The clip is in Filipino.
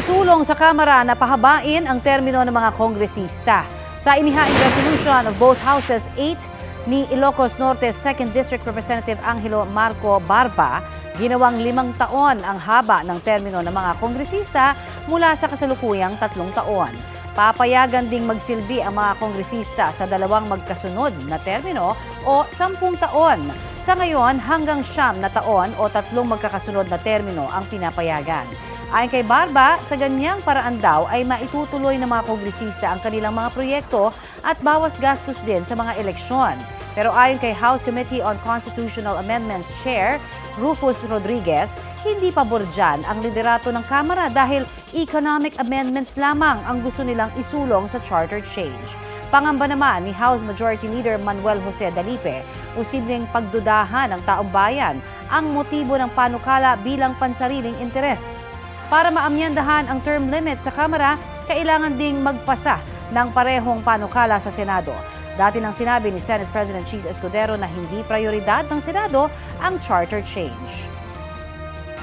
Isusulong sa Kamara na pahabain ang termino ng mga kongresista. Sa inihaing resolution of both houses 8 ni Ilocos Norte 2nd District Representative Angelo Marco Barba, ginawang 5 taon ang haba ng termino ng mga kongresista mula sa kasalukuyang 3 taon. Papayagan ding magsilbi ang mga kongresista sa 2 magkasunod na termino o 10 taon. Sa ngayon, hanggang 9 na taon o 3 magkakasunod na termino ang pinapayagan. Ayon kay Barba, sa ganyang paraan daw ay maitutuloy ng mga kongresista ang kanilang mga proyekto at bawas gastos din sa mga eleksyon. Pero ayon kay House Committee on Constitutional Amendments Chair Rufus Rodriguez, hindi pabor dyan ang liderato ng Kamara dahil economic amendments lamang ang gusto nilang isulong sa charter change. Pangamba naman ni House Majority Leader Manuel Jose Dalipe, posibleng pagdudahan ng taong bayan ang motibo ng panukala bilang pansariling interes. Para maamyandahan ang term limit sa Kamara, kailangan ding magpasa ng parehong panukala sa Senado. Dati nang sinabi ni Senate President Cheese Escudero na hindi prioridad ng Senado ang charter change.